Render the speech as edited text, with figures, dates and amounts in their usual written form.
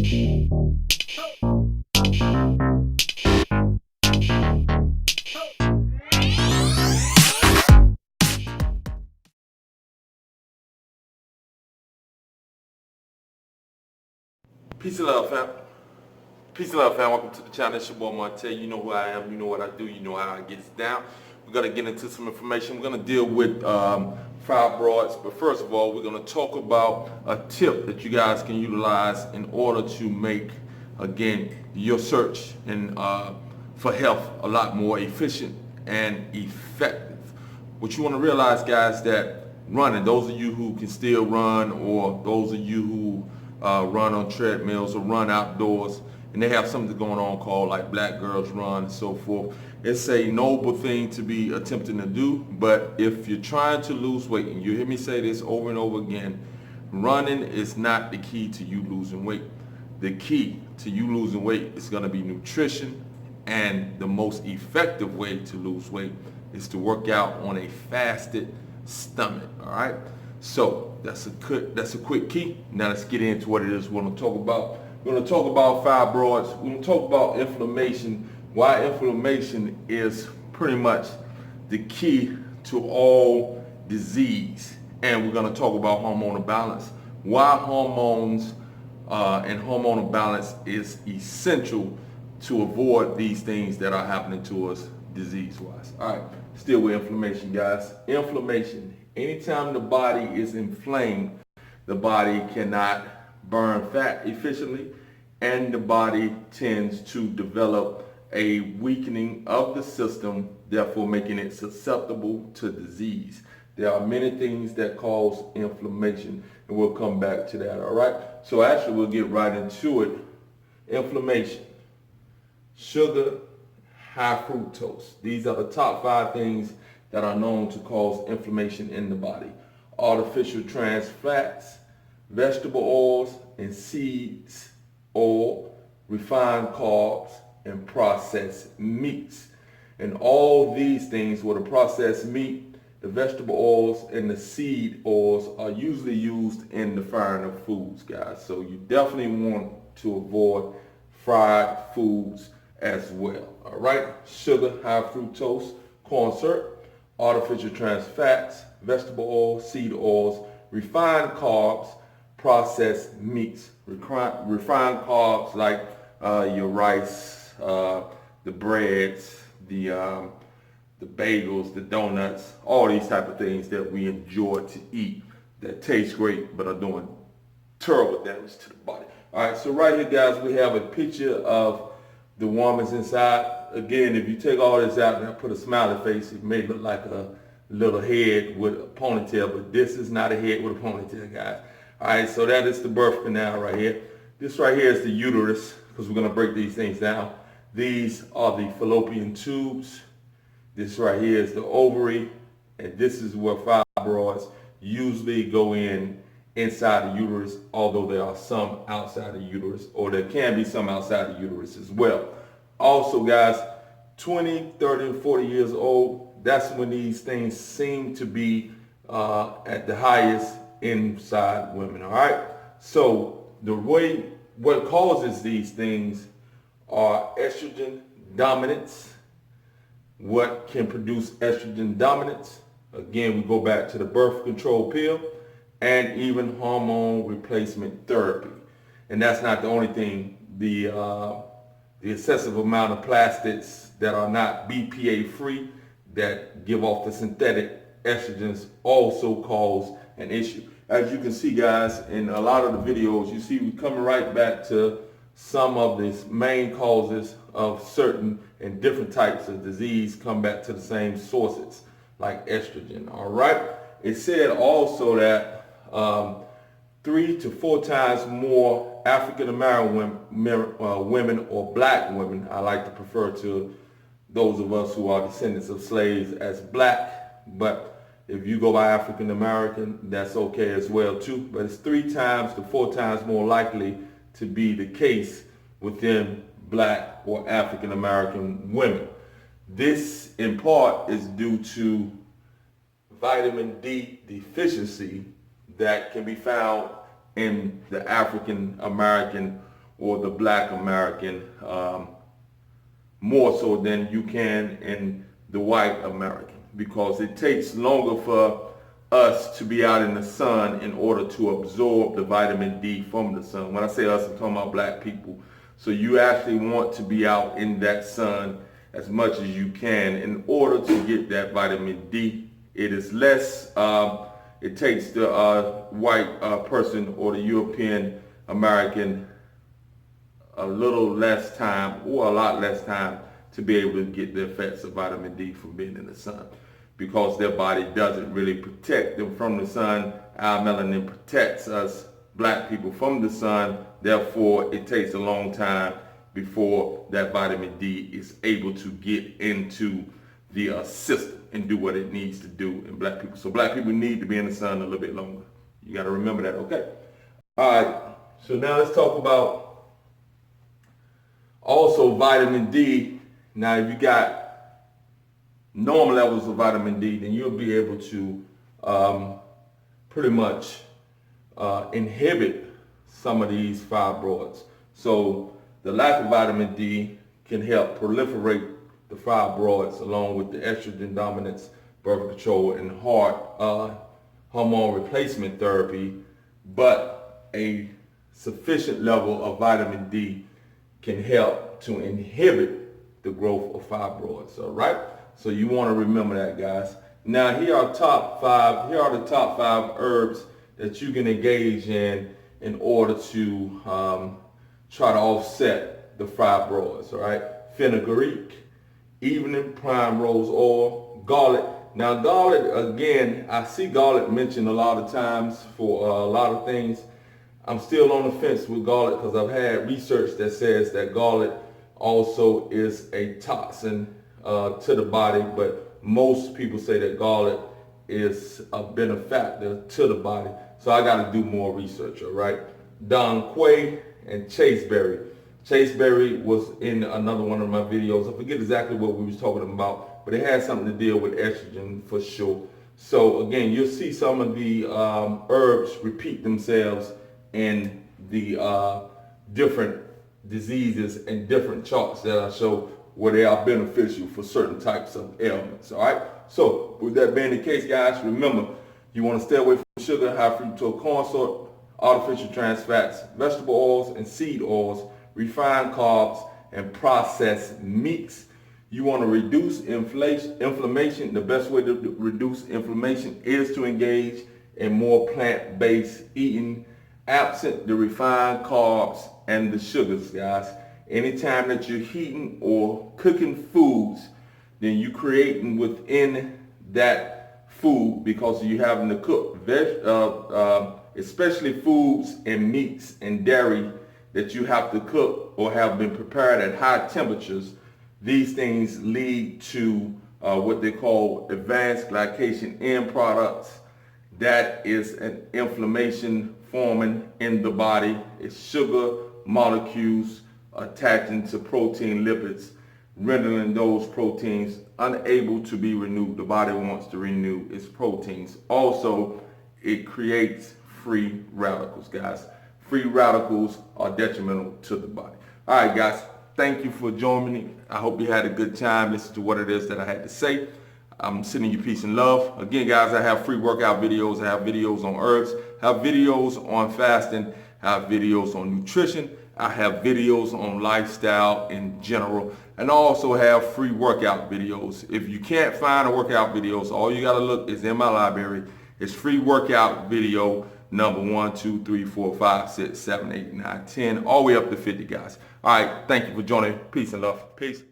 Peace and love, fam. Peace and love, fam. Welcome to the channel. It's your boy Monte. You know who I am. You know what I do. You know how I get down. We're going to get into some information. We're going to deal with fibroids. But first of all, we're going to talk about a tip that you guys can utilize in order to make, again, your search and for health a lot more efficient and effective. What you want to realize, guys, that running, those of you who can still run, or those of you who run on treadmills or run outdoors, and they have something going on called like Black Girls Run and so forth. It's a noble thing to be attempting to do, but if you're trying to lose weight, and you hear me say this over and over again, running is not the key to you losing weight. The key to you losing weight is going to be nutrition, and the most effective way to lose weight is to work out on a fasted stomach. All right, so that's a quick key. Now let's get into what it is we're going to talk about. We're going to talk about fibroids. We're going to talk about inflammation, why inflammation is pretty much the key to all disease. And we're going to talk about hormonal balance, why hormones and hormonal balance is essential to avoid these things that are happening to us disease-wise. All right, still with inflammation, guys. Inflammation. Anytime the body is inflamed, the body cannot burn fat efficiently, and the body tends to develop a weakening of the system, therefore making it susceptible to disease. There are many things that cause inflammation, and we'll come back to that, all right? So actually, we'll get right into it. Inflammation, sugar, high fructose. These are the top 5 things that are known to cause inflammation in the body. Artificial trans fats, vegetable oils and seeds oil, refined carbs, and processed meats. And all these things, with the processed meat, the vegetable oils, and the seed oils, are usually used in the frying of foods, guys. So you definitely want to avoid fried foods as well. All right, sugar, high fructose, corn syrup, artificial trans fats, vegetable oil, seed oils, refined carbs, processed meats. Refined carbs like your rice, the breads, the bagels, the donuts, all these type of things that we enjoy to eat that taste great but are doing terrible damage to the body. All right, so right here, guys, we have a picture of the woman's inside. Again, if you take all this out and I put a smiley face, it may look like a little head with a ponytail, but this is not a head with a ponytail, guys. All right, so that is the birth canal right here. This right here is the uterus, because we're going to break these things down. These are the fallopian tubes. This right here is the ovary, and this is where fibroids usually go inside the uterus, although there are some outside the uterus, or there can be some outside the uterus as well. Also, guys, 20, 30, and 40 years old, that's when these things seem to be at the highest inside women, all right? So what causes these things are estrogen dominance. What can produce estrogen dominance? Again, we go back to the birth control pill and even hormone replacement therapy. And that's not the only thing. The excessive amount of plastics that are not BPA free, that give off the synthetic estrogens, also cause an issue. As you can see, guys, in a lot of the videos, you see we coming right back to some of the main causes of certain and different types of disease come back to the same sources, like estrogen, all right? It said also that 3 to 4 times more African American women or black women, I like to prefer to those of us who are descendants of slaves as black, but if you go by African American, that's okay as well too. But it's 3 times to 4 times more likely to be the case within black or African American women. This in part is due to vitamin D deficiency that can be found in the African American or the Black American more so than you can in the white American, because it takes longer for us to be out in the sun in order to absorb the vitamin D from the sun. When I say us, I'm talking about black people. So you actually want to be out in that sun as much as you can in order to get that vitamin D. It is less, it takes the white person or the European American a little less time, or a lot less time, to be able to get the effects of vitamin D from being in the sun, because their body doesn't really protect them from the sun. Our melanin protects us black people from the sun. Therefore, it takes a long time before that vitamin D is able to get into the system and do what it needs to do in black people. So black people need to be in the sun a little bit longer. You got to remember that, okay? All right, so now let's talk about also vitamin D. Now, if you got normal levels of vitamin D, then you'll be able to pretty much inhibit some of these fibroids. So the lack of vitamin D can help proliferate the fibroids, along with the estrogen dominance, birth control, and hormone replacement therapy. But a sufficient level of vitamin D can help to inhibit the growth of fibroids. All right, so you want to remember that, guys. Now, here are the top five herbs that you can engage in order to try to offset the fibroids. All right, Fenugreek, evening Primerose oil, garlic. Now, garlic, again, I see garlic mentioned a lot of times for a lot of things. I'm still on the fence with garlic, because I've had research that says that garlic also is a toxin to the body, but most people say that garlic is a benefactor to the body. So I got to do more research, all right? Quai and Chasteberry. Chasteberry was in another one of my videos. I forget exactly what we was talking about, but it had something to deal with estrogen for sure. So again, you'll see some of the herbs repeat themselves in the different diseases and different charts that I show where they are beneficial for certain types of ailments. All right. So with that being the case, guys, remember, you want to stay away from sugar, high fructose corn syrup, artificial trans fats, vegetable oils and seed oils, refined carbs, and processed meats. You want to reduce inflammation. The best way to reduce inflammation is to engage in more plant-based eating, absent the refined carbs and the sugars, guys. Anytime that you're heating or cooking foods, then you're creating within that food, because you're having to cook especially foods and meats and dairy that you have to cook or have been prepared at high temperatures. These things lead to what they call advanced glycation end products. That is an inflammation forming in the body. It's sugar molecules attaching to protein lipids, rendering those proteins unable to be renewed. The body wants to renew its proteins. Also, it creates free radicals, guys. Free radicals are detrimental to the body. All right, guys, thank you for joining me. I hope you had a good time listening to what it is that I had to say. I'm sending you peace and love. Again, guys, I have free workout videos. I have videos on herbs. I have videos on fasting. I have videos on nutrition. I have videos on lifestyle in general. And I also have free workout videos. If you can't find the workout videos, all you got to look is in my library. It's free workout video number 1, 2, 3, 4, 5, 6, 7, 8, 9, 10, all the way up to 50, guys. All right, thank you for joining. Peace and love. Peace.